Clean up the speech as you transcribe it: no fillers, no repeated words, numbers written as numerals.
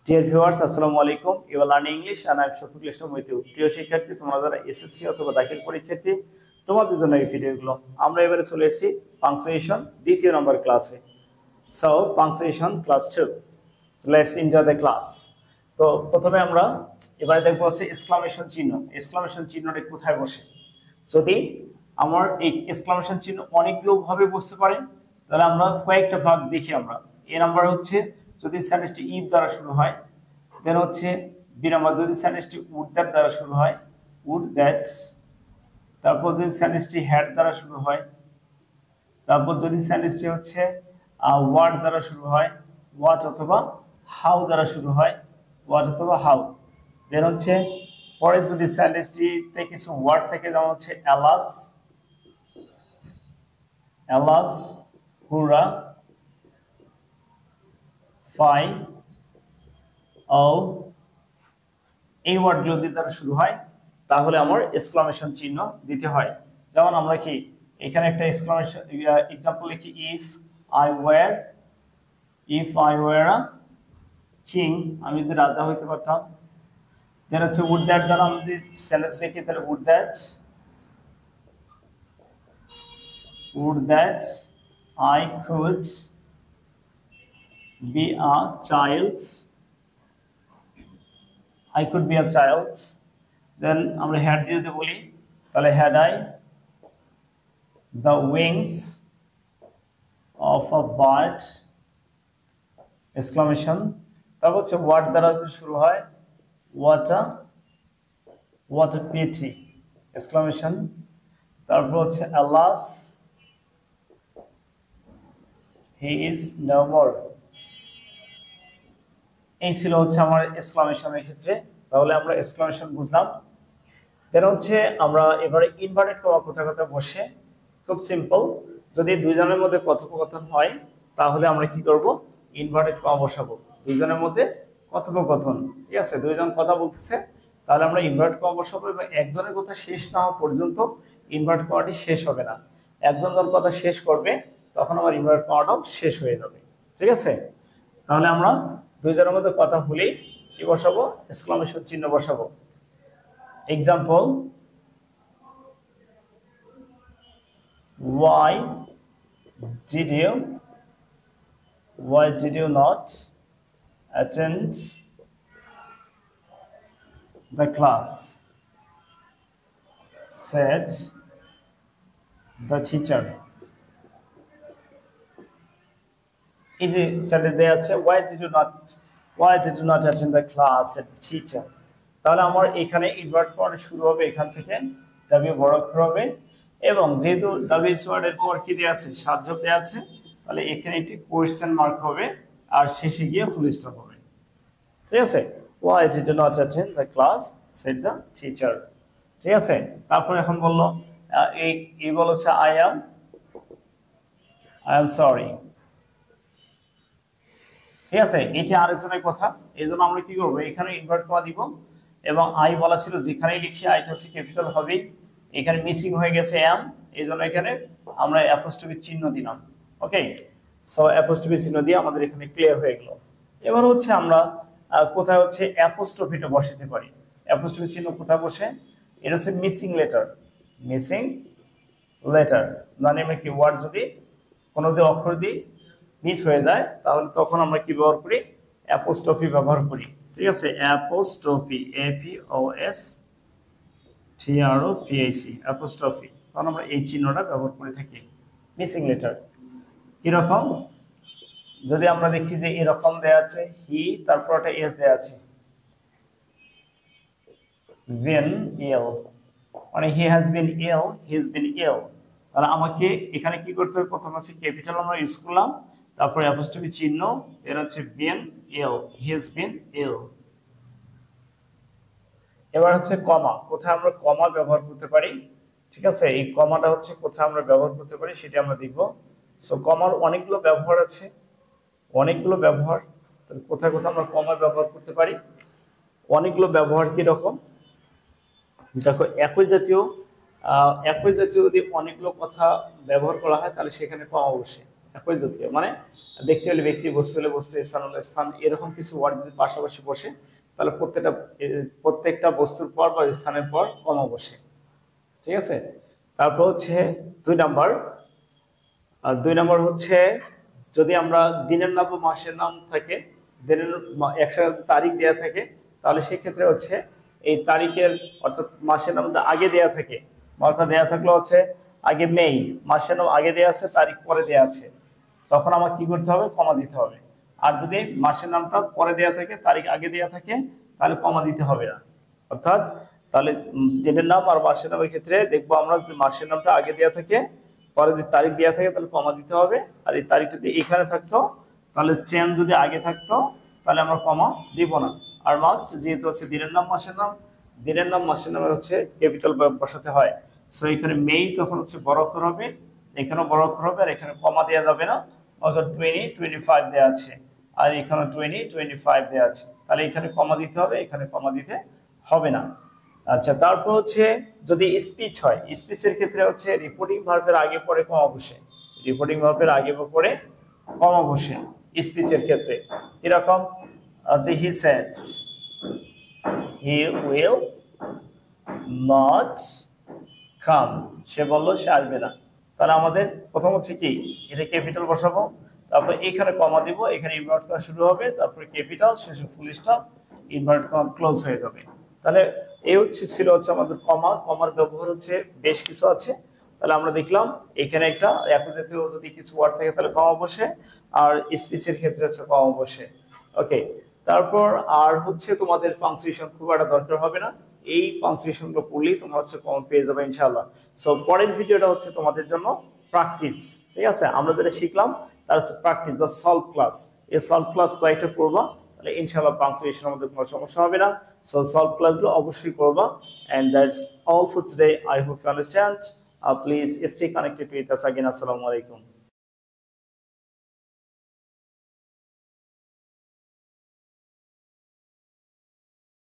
Deer viewers, আসসালামু আলাইকুম। You are learning English and I am Shafiqul Islam with you. প্রিয় শিক্ষার্থী, তোমরা যারা এসএসসি অথবা দাখিল পরীক্ষার্থী, তোমাদের জন্য এই ভিডিওগুলো। আমরা এবারে চলে এসেছি পাংচুয়েশন দ্বিতীয় নম্বর ক্লাসে। So punctuation class 2, let's enjoy the class. তো প্রথমে আমরা এবারে দেখবো হচ্ছে এক্সক্লামেশন চিহ্ন। এক্সক্লামেশন চিহ্নটা কোথায় বসে? যদি আমার এই এক্সক্লামেশন চিহ্ন অনেকগুলো ভাবে বুঝতে পারেন, তাহলে আমরা কয়েকটা ভাগ দেখি। আমরা এ নাম্বার হচ্ছে যদি সেন্টেন্সটি ইফ দ্বারা শুরু হয়, দেন হচ্ছে বি নাম্বার যদি সেন্টেন্সটি উড দ্যাট দ্বারা শুরু হয়, উড দ্যাট। তারপর যদি সেন্টেন্সটি হ্যাড দ্বারা শুরু হয়, তারপর যদি সেন্টেন্সটি হচ্ছে ওয়ার্ড দ্বারা শুরু হয়, ওয়াট অথবা হাউ দ্বারা শুরু হয়, ওয়াট অথবা হাউ। দেন হচ্ছে পরে যদি সেন্টেন্সটিতে কিছু ওয়ার্ড থেকে, যেমন হচ্ছে এলাস, এলাস, হুরা, ফাই, ও, এই ওয়ার্ডগুলো দিয়ে দ্বারা শুরু হয়, তাহলে আমার এক্সক্লামেশন চিহ্ন দিতে হয়। যেমন আমরা কি এখানে একটা এক্সক্লামেশন এক্সাম্পল লিখি, if I were a king, আমি যদি রাজা হইতে পারতাম। দেন হচ্ছে উড দ্যাট দ্বারা আমি যদি সেন্টেন্স লিখি, তাহলে would that I could be a child, I could be a child. Then আমরা had দিয়ে যদি বলি, তাহলে had I the wings of a bird, exclamation. তারপর হচ্ছে what দ্বারা শুরু হয়, what a pity, exclamation. তারপর হচ্ছে alas, he is no more. এই ছিল হচ্ছে আমার এক্সক্লামেশনের ক্ষেত্রে। তাহলে আমরা এক্সক্লামেশন বুঝলাম। দেন হচ্ছে আমরা এবারে ইনভার্টেড কমা কোথায় কোথায় বসে, খুব সিম্পল। যদি দুইজনের মধ্যে কথোপকথন হয়, তাহলে আমরা কি করব? ইনভার্টেড কমা বসাবো। দুইজনের মধ্যে কথোপকথন, ঠিক আছে, দুইজন কথা বলতেছে, তাহলে আমরা ইনভার্টেড কমা বসাবো। এবং একজনের কথা শেষ না হওয়া পর্যন্ত ইনভার্টেড কমাটি শেষ হবে না। একজন যখন কথা শেষ করবে, তখন আমার ইনভার্টেড কমাটাও শেষ হয়ে যাবে, ঠিক আছে। তাহলে আমরা দুইজনের মধ্যে কথা বলেই কি বসাবো? এক্সক্লামেশন চিহ্ন বসাবো। Example, why did you not attend the class, said the teacher. এই যে সেন্টেন্স দেয়া আছে, why did you not attend the class at the teacher, তাহলে আমার এখানে ইনভার্ট করা শুরু হবে এখান থেকে, ডাব্লিউ বড় অক্ষর হবে। এবং যেহেতু ডাব্লিউ ওয়ার্ড এর পর কি দেয়া আছে, সাবজেক্ট দেয়া আছে, তাহলে এখানে একটি কোয়েশ্চেন মার্ক হবে, আর শেষে গিয়ে ফুল স্টপ হবে, ঠিক আছে। why did you not attend the class, said the teacher, ঠিক আছে। তারপর এখন বললো এই বলেছে I am sorry, ঠিক আছে। এটি আরেকজনের কথা, এই জন্য আমরা কি করবো, এখানে ইনভার্ট করা দিব। এবং আই বলা ছিল, যেখানেই লিখি আইটা হচ্ছে ক্যাপিটাল হবে। এখানে মিসিং হয়ে গেছে এম, এই জন্য এখানে আমরা অ্যাপোস্ট্রফি চিহ্ন দিলাম। ওকে, সো অ্যাপোস্ট্রফি চিহ্ন দিয়ে আমাদের এখানে ক্লিয়ার হয়ে গেল। এবার হচ্ছে আমরা কোথায় হচ্ছে অ্যাপোস্ট্রফিটা বসাতে পারি। অ্যাপোস্ট্রফি চিহ্ন কোথায় বসে? এটা হচ্ছে মিসিং লেটার, মানে আমরা কি ওয়ার্ড যদি কোনো অক্ষর দিই মিস হয়ে যায়, তাহলে তখন আমরা কি ব্যবহার করি? অ্যাপোস্ট্রফি ব্যবহার করি, ঠিক আছে। অ্যাপোস্ট্রফি, APOSTROPIC, অ্যাপোস্ট্রফি, তখন আমরা এই চিহ্নটা ব্যবহার করে থাকি মিসিং লেটার। এরকম যদি আমরা দেখি যে এরকম দেয়া আছে, হি, তারপর একটা এস দেয়া আছে, বিন ইল, মানে হি হ্যাজ বিন ইল, তাহলে আমাকে এখানে কি করতে হবে? প্রথম হচ্ছে ক্যাপিটাল আমরা ইউজ করলাম, তারপরে অ্যাপোস্ট্রফি চিহ্ন, এর হচ্ছে বিন ইল, হি হ্যাজ বিন ইল। এবার হচ্ছে কমা, কোথায় আমরা কমা ব্যবহার করতে পারি, ঠিক আছে। এই কমাটা হচ্ছে কোথায় আমরা ব্যবহার করতে পারি সেটা আমরা দেখব। সো কমার অনেকগুলো ব্যবহার আছে, তাহলে কোথায় কোথায় আমরা কমা ব্যবহার করতে পারি? অনেকগুলো ব্যবহার কি রকম দেখো, একই জাতীয় যদি অনেকগুলো কথা ব্যবহার করা হয়, তাহলে সেখানে কমা বসে। একই জাতীয় মানে ব্যক্তি হলে ব্যক্তি, বস্তু হলে বস্তু, স্থান হলে স্থান, এরকম কিছু ওয়ার্ড যদি পাশাপাশি বসে তাহলে প্রত্যেকটা বস্তুর পর বা স্থানের পর কমা বসে। ঠিক আছে, তারপর হচ্ছে 2 নাম্বার। আর 2 নাম্বার হচ্ছে যদি আমরা দিনের নাম বা মাসের নাম থাকে, দিনের একসাথে তারিখ দেয়া থাকে, তাহলে সেই ক্ষেত্রে হচ্ছে এই তারিখের অর্থাৎ মাসের নাম আগে দেয়া থাকে, অর্থাৎ দেয়া থাকলে হচ্ছে আগে মে, মাসের নাম আগে দেয়া আছে, তারিখ পরে দেয়া আছে, তখন আমার কি করতে হবে? কমা দিতে হবে। আর যদি মাসের নামটা পরে দেয়া থাকে, তারিখ আগে দেয়া থাকে, তাহলে কমা দিতে হবে না। অর্থাৎ তাহলে দিনের নাম আর মাসের নামের ক্ষেত্রে দেখবো আমরা, যদি মাসের নামটা আগে দেয়া থাকে, পরে যদি তারিখ দেওয়া থাকে, তাহলে কমা দিতে হবে। আর এই তারিখটা যদি এখানে থাকতো, তাহলে চেন যদি আগে থাকতো, তাহলে আমরা কমা দিব না। আর মাস্ট, যেহেতু হচ্ছে দিনের নাম মাসের নাম, দিনের নাম মাসের নামের হচ্ছে ক্যাপিটাল বসাতে হয়। সো এখানে মেই তখন হচ্ছে বড় অক্ষর হবে, এখানেও বড় অক্ষর হবে, আর এখানে কমা দেওয়া যাবে না। 20 25 দেওয়া আছে, আর এখানে 20 25 দেওয়া আছে, তাহলে এখানে কমা দিতে হবে, এখানে কমা দিতে হবে না। আচ্ছা, তারপর হচ্ছে যদি স্পিচ হয়, স্পিচের ক্ষেত্রে হচ্ছে রিপোর্টিং ভার্বের আগে পরে কমা বসে, রিপোর্টিং ভার্বের আগে পরে কমা বসে স্পিচের ক্ষেত্রে। এরকম আছে, হি সেডস হি উইল নট কাম, সে বললো সে আসবে না। তাহলে আমাদের প্রথম হচ্ছে কি, এটা ক্যাপিটাল বসাবো, তারপর এখানে কমা দিব, এখানে ইনভার্ট করা শুরু হবে, তারপরে ক্যাপিটাল, শেষে full stop, invert comma close হয়ে যাবে। তাহলে এই ছিল আমাদের কমা। কমার ব্যবহার হচ্ছে বেশ কিছু আছে। তাহলে আমরা দেখলাম এখানে একটা একই জাতীয় যদি কিছু ওয়ার্ড থাকে তাহলে কমা বসে, আর স্পিচের ক্ষেত্রে হচ্ছে কমা বসে। ওকে, তারপর আর হচ্ছে তোমাদের পাংচুয়েশন খুব একটা দরকার হবে না, এই পাংচুয়েশন গুলো পড়লেই তোমরা হচ্ছে কমন পেয়ে যাবে ইনশাআল্লাহ। সো পরের ভিডিওটা হচ্ছে তোমাদের জন্য প্র্যাকটিস। ঠিক আছে, আমরা যেটা শিখলাম তার হচ্ছে প্র্যাকটিস বা সলভ ক্লাস। এই সলভ ক্লাস কয়েকটা করবা, তাহলে ইনশাআল্লাহ পাংচুয়েশনের মধ্যে কোনো সমস্যা হবে না। সো সলভ ক্লাসগুলো অবশ্যই করবা। And that's all for today. I hope you understand. Please stay connected with us again. Assalamu alaikum.